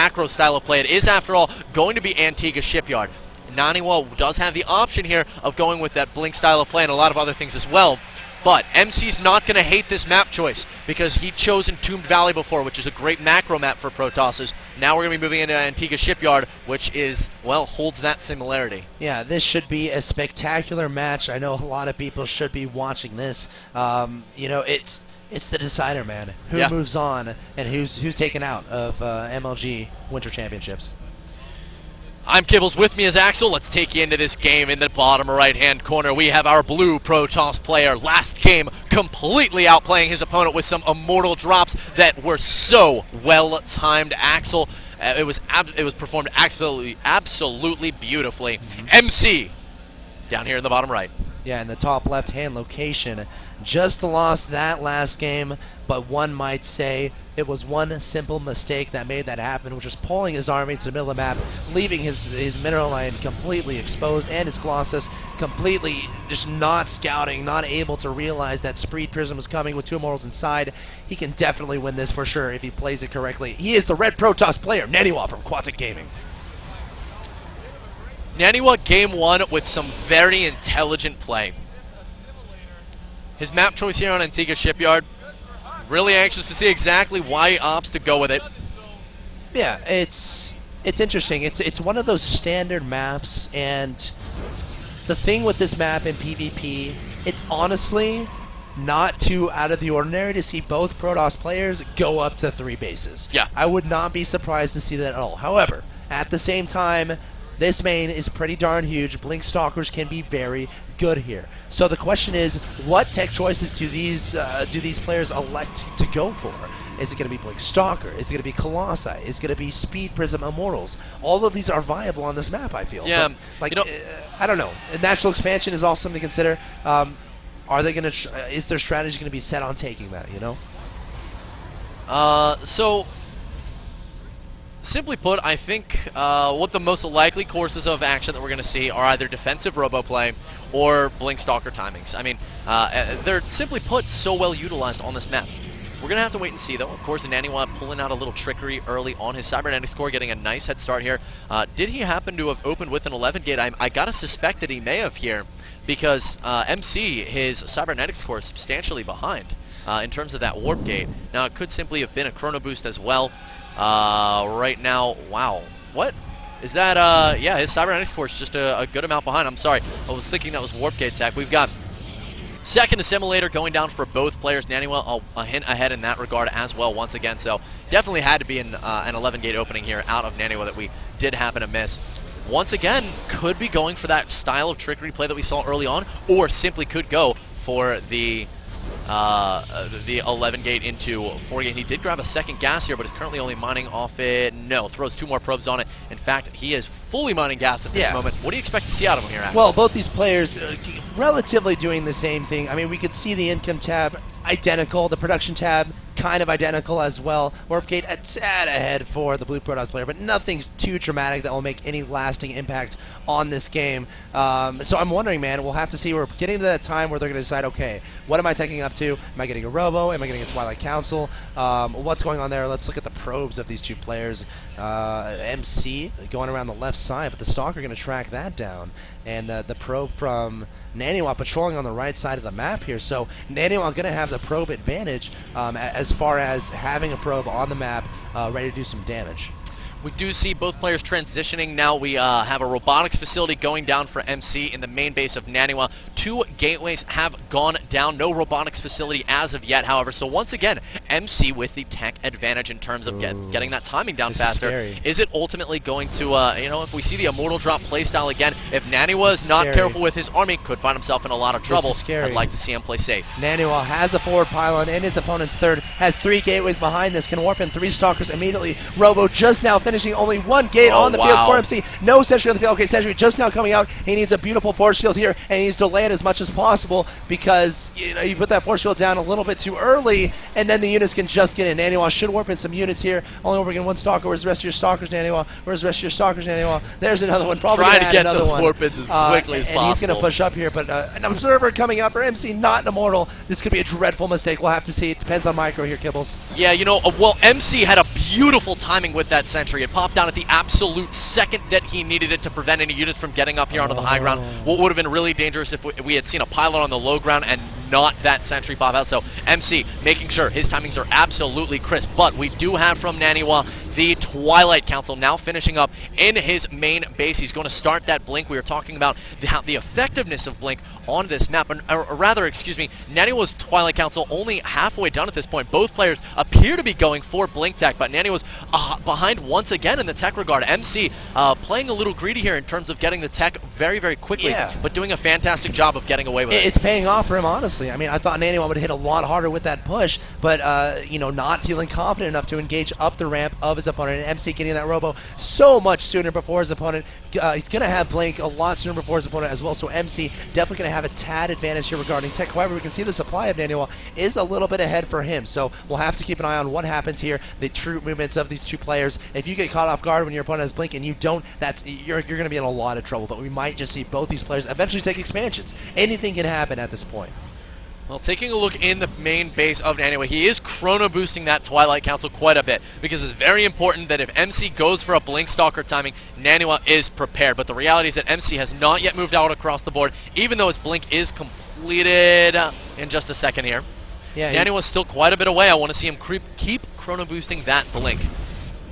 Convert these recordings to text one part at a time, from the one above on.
macro style of play. It is, after all, going to be Antigua Shipyard. Naniwa does have the option here of going with that blink style of play and a lot of other things as well. But MC's not going to hate this map choice because he chose Entombed Valley before, which is a great macro map for Protossers. Now we're going to be moving into Antigua Shipyard, which is, well, holds that similarity. Yeah, this should be a spectacular match. I know a lot of people should be watching this. You know, it's the decider, man. Who moves on and who's taken out of MLG Winter Championships. I'm Kibbles, with me is Axel. Let's take you into this game. In the bottom right-hand corner, we have our blue Protoss player. Last game, completely outplaying his opponent with some immortal drops that were so well-timed. Axel, it was performed absolutely beautifully. MC, down here in the bottom right. Yeah, in the top left-hand location. Just lost that last game, but one might say it was one simple mistake that made that happen, which was pulling his army to the middle of the map, leaving his mineral line completely exposed and his Colossus completely just not scouting, not able to realize that Speed Prism was coming with two Immortals inside. He can definitely win this for sure if he plays it correctly. He is the red Protoss player, Naniwa from Quantic Gaming. Naniwa game one with some very intelligent play. His map choice here on Antigua Shipyard, really anxious to see exactly why he opts to go with it. Yeah, it's interesting. It's one of those standard maps, and the thing with this map in PvP, it's honestly not too out of the ordinary to see both Protoss players go up to 3 bases. Yeah. I would not be surprised to see that at all. However, at the same time, this main is pretty darn huge. Blink Stalkers can be very good here. So the question is, what tech choices do these players elect to go for? Is it going to be Blink Stalker? Is it going to be Colossi? Is it going to be Speed Prism Immortals? All of these are viable on this map, I feel. Yeah, but, like, I don't know. Natural expansion is also something to consider. Are they going to? Is their strategy going to be set on taking that? You know. So. Simply put, I think what the most likely courses of action that we're going to see are either defensive robo play or Blink Stalker timings. I mean, they're simply put so well utilized on this map. We're going to have to wait and see, though. Of course, the Naniwa pulling out a little trickery early on his Cybernetics core, getting a nice head start here. Did he happen to have opened with an 11 gate? I got to suspect that he may have here, because MC, his Cybernetics core, is substantially behind in terms of that warp gate. Now, it could simply have been a chrono boost as well. Right now, wow, what is that? Yeah, his Cybernetics core is just a good amount behind. I'm sorry, I was thinking that was warp gate tech. We've got second assimilator going down for both players. Naniwa a hint ahead in that regard as well once again, so definitely had to be an 11 gate opening here out of Naniwa that we did happen to miss. Once again, could be going for that style of trickery play that we saw early on, or simply could go for the 11 gate into 4 gate. He did grab a second gas here, but is currently only mining off it. No, throws 2 more probes on it. In fact, he is fully mining gas at this moment. What do you expect to see out of him here, Adam? Well, both these players relatively doing the same thing. I mean, we could see the income tab identical, the production tab kind of identical as well. Warp gate a tad ahead for the blue Protoss player, but nothing's too dramatic that will make any lasting impact on this game. So I'm wondering, man, we'll have to see. We're getting to that time where they're going to decide, okay, what am I taking up to? Am I getting a Robo? Am I getting a Twilight Council? What's going on there? Let's look at the probes of these two players. MC going around the left side, but the Stalker going to track that down. And the probe from Naniwa patrolling on the right side of the map here. So Naniwa going to have the probe advantage as far as having a probe on the map ready to do some damage. We do see both players transitioning now. We have a robotics facility going down for MC in the main base of Naniwa. 2 gateways have gone down. No robotics facility as of yet, however. So once again, MC with the tech advantage in terms of getting that timing down faster. Is it ultimately going to, you know, if we see the Immortal Drop playstyle again, if Naniwa is not careful with his army, could find himself in a lot of trouble. I'd like to see him play safe. Naniwa has a forward pylon in his opponent's third, has 3 gateways behind this, can warp in 3 Stalkers immediately. Robo just now finishing only 1 gate on the field for MC. No sentry on the field. Okay, sentry just now coming out. He needs a beautiful force field here, and he needs to delay it as much as possible because, you know, you put that force field down a little bit too early, and then the units can just get in. Naniwa should warp in some units here. Only warping in 1 Stalker. Where's the rest of your Stalkers, Naniwa? Where's the rest of your Stalkers, Naniwa? There's another one. Probably trying to get another those one. warp ins as quickly as possible. And he's going to push up here, but an Observer coming out for MC, not an Immortal. This could be a dreadful mistake. We'll have to see. It depends on micro here, Kibbles. Yeah, you know, well, MC had a beautiful timing with that sentry. It popped down at the absolute second that he needed it to prevent any units from getting up here onto the high ground. What would have been really dangerous if we had seen a pilot on the low ground and not that sentry pop out. So MC making sure his timings are absolutely crisp. But we do have from Naniwa the Twilight Council now finishing up in his main base. He's going to start that Blink. We were talking about the effectiveness of Blink on this map, or rather, excuse me, Naniwa's Twilight Council only halfway done at this point. Both players appear to be going for Blink tech, but Naniwa's behind once again in the tech regard. MC playing a little greedy here in terms of getting the tech very, very quickly, but doing a fantastic job of getting away with it. It's paying off for him, honestly. I mean, I thought Naniwa would hit a lot harder with that push, but, you know, not feeling confident enough to engage up the ramp of his opponent, and MC getting that robo so much sooner before his opponent. He's going to have Blink a lot sooner before his opponent as well, so MC definitely going to have a tad advantage here regarding tech. However, we can see the supply of Naniwa is a little bit ahead for him, so we'll have to keep an eye on what happens here, the true movements of these two players. If you get caught off guard when your opponent has Blink and you don't, you're going to be in a lot of trouble, but we might just see both these players eventually take expansions. Anything can happen at this point. Well, taking a look in the main base of Naniwa, he is chrono boosting that Twilight Council quite a bit, because it's very important that if MC goes for a Blink Stalker timing, Naniwa is prepared. But the reality is that MC has not yet moved out across the board, even though his Blink is completed in just a second here. Yeah, Naniwa's still quite a bit away. I want to see him keep chrono boosting that Blink.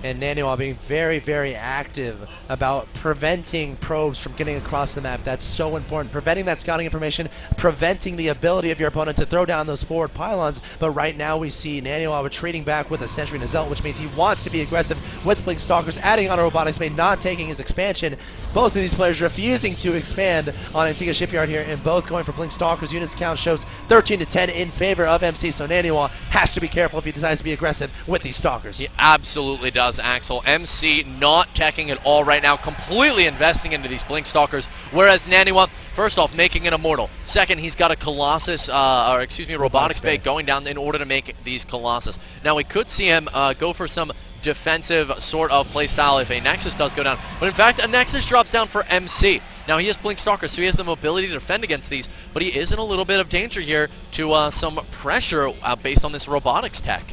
And Naniwa being very, very active about preventing probes from getting across the map. That's so important. Preventing that scouting information, preventing the ability of your opponent to throw down those forward pylons. But right now we see Naniwa retreating back with a Sentry and a Zealot, which means he wants to be aggressive with Blink Stalkers, adding on a Robotics Bay, not taking his expansion. Both of these players refusing to expand on Antigua Shipyard here, and both going for Blink Stalkers. Units count shows 13 to 10 in favor of MC, so Naniwa has to be careful if he decides to be aggressive with these Stalkers. He absolutely does. Axel. MC not teching at all right now, completely investing into these Blink Stalkers, whereas Naniwa, first off, making an Immortal. Second, he's got a Colossus, Robotics Bay going down in order to make these Colossus. Now, we could see him go for some defensive sort of playstyle if a Nexus does go down, but in fact, a Nexus drops down for MC. Now, he has Blink Stalkers, so he has the mobility to defend against these, but he is in a little bit of danger here to some pressure based on this Robotics tech.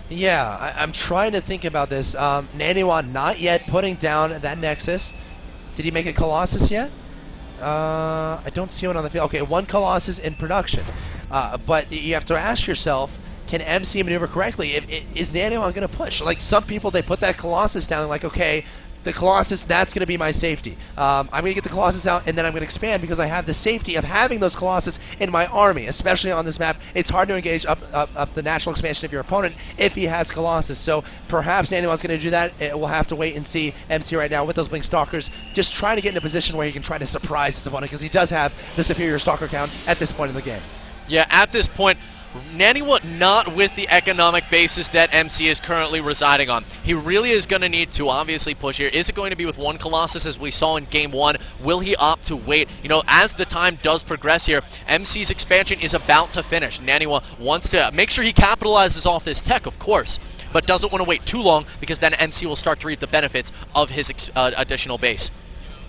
Yeah, I'm trying to think about this. Naniwa not yet putting down that Nexus. Did he make a Colossus yet? I don't see one on the field. Okay, one Colossus in production. But you have to ask yourself, can MC maneuver correctly? Is Naniwa going to push? Like, some people, they put that Colossus down, like, okay, the Colossus, that's going to be my safety. I'm going to get the Colossus out, and then I'm going to expand because I have the safety of having those Colossus in my army, especially on this map. It's hard to engage up the natural expansion of your opponent if he has Colossus. So perhaps Naniwa's going to do that. We'll have to wait and see. MC right now with those Blink Stalkers, just trying to get in a position where he can try to surprise his opponent, because he does have the superior Stalker count at this point in the game. Yeah, at this point, Naniwa not with the economic basis that MC is currently residing on. He really is going to need to obviously push here. Is it going to be with one Colossus as we saw in Game 1? Will he opt to wait? You know, as the time does progress here, MC's expansion is about to finish. Naniwa wants to make sure he capitalizes off this tech, of course, but doesn't want to wait too long, because then MC will start to reap the benefits of his additional base.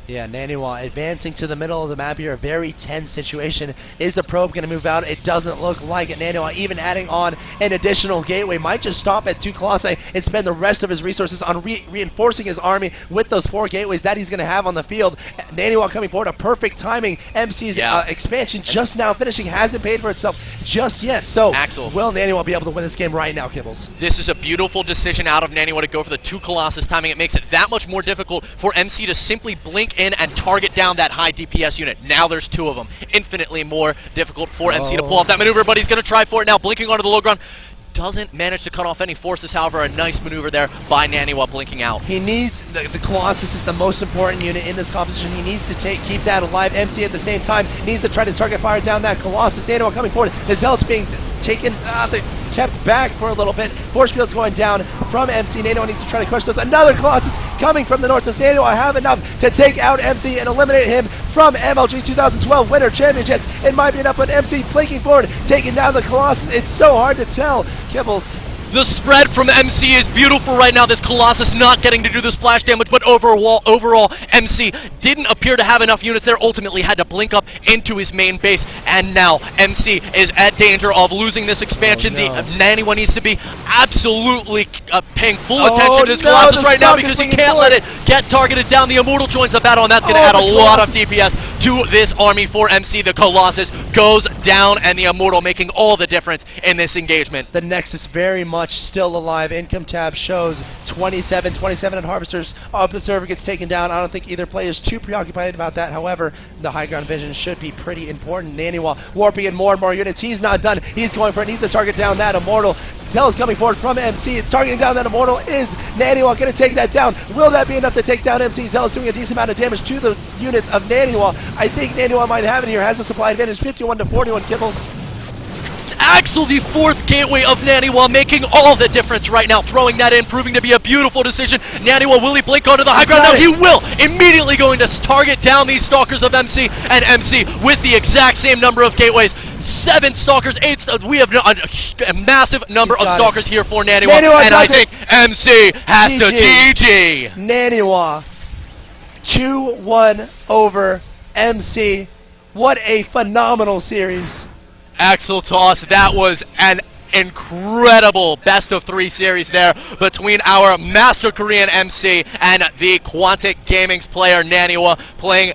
Yeah, Naniwa advancing to the middle of the map here, a very tense situation. Is the probe going to move out? It doesn't look like it. Naniwa even adding on an additional gateway, might just stop at 2 Colossi and spend the rest of his resources on reinforcing his army with those 4 gateways that he's going to have on the field. Naniwa coming forward, a perfect timing. MC's expansion just now finishing, hasn't paid for itself just yet. So, Axel, will Naniwa be able to win this game right now, Kibbles? This is a beautiful decision out of Naniwa to go for the 2 Colossus timing. It makes it that much more difficult for MC to simply blink in and target down that high DPS unit. Now there's 2 of them. Infinitely more difficult for MC to pull off that maneuver, but he's going to try for it now. Blinking onto the low ground. Doesn't manage to cut off any forces, however, a nice maneuver there by Naniwa blinking out. He needs, the Colossus is the most important unit in this composition. He needs to keep that alive. MC at the same time needs to try to target fire down that Colossus. Naniwa coming forward. The Zealots being taken, kept back for a little bit. Force field's going down from MC. Naniwa needs to try to crush those. Another Colossus coming from the north. Does Naniwa have enough to take out MC and eliminate him from MLG 2012 Winter Championships? It might be enough, but MC blinking forward, taking down the Colossus. It's so hard to tell. Kibbles. The spread from MC is beautiful right now. This Colossus not getting to do the splash damage, but overall, MC didn't appear to have enough units there. Ultimately had to blink up into his main base, and now MC is at danger of losing this expansion. Oh, no. The Naniwa needs to be absolutely paying full attention to this Colossus right now, because he can't let it get targeted down. The Immortal joins the battle, and that's going to add a lot of DPS to this army for MC. The Colossus goes down, and the Immortal making all the difference in this engagement. The Nexus very much still alive. Income tab shows 27 and Harvesters. Observer gets taken down. I don't think either player is too preoccupied about that. However, the high ground vision should be pretty important. Naniwa warping in more and more units. He's not done. He's going for it. Needs to target down that Immortal. Zell is coming forward from MC. Targeting down that Immortal is Naniwa. Going to take that down. Will that be enough to take down MC? Zell is doing a decent amount of damage to the units of Naniwa. I think Naniwa might have it here. Has a supply advantage. 51 to 41 kibbles. Axel, the fourth gateway of Naniwa, making all the difference right now, throwing that in, proving to be a beautiful decision. Naniwa, will he blink onto the high ground? No, he will! Immediately going to target down these Stalkers of MC, and MC with the exact same number of gateways. 7 Stalkers, 8, we have a massive number of Stalkers here for Naniwa, and I think MC has to GG. Naniwa, 2-1 over MC. What a phenomenal series. Axel Toss, that was an incredible best-of-3 series there between our Master Korean MC and the Quantic Gaming's player Naniwa, playing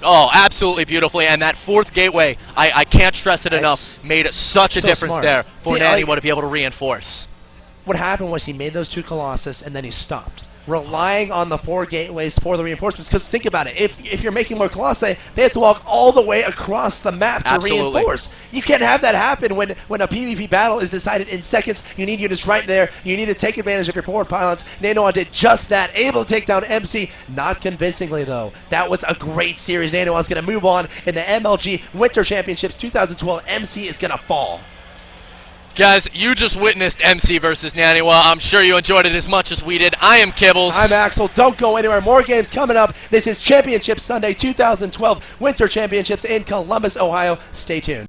absolutely beautifully. And that fourth gateway, I can't stress it enough, made such a difference there for Naniwa to be able to reinforce. What happened was he made those 2 Colossus and then he stopped, relying on the 4 gateways for the reinforcements. Because think about it, if you're making more Colossi, they have to walk all the way across the map to reinforce. You can't have that happen when a PvP battle is decided in seconds. You need units right there. You need to take advantage of your forward pylons. Naniwa did just that, able to take down MC, not convincingly though. That was a great series. Naniwa's going to move on in the MLG Winter Championships 2012. MC is going to fall. Guys, you just witnessed MC versus Naniwa. I'm sure you enjoyed it as much as we did. I am Kibbles. I'm Axel. Don't go anywhere. More games coming up. This is Championship Sunday 2012 Winter Championships in Columbus, Ohio. Stay tuned.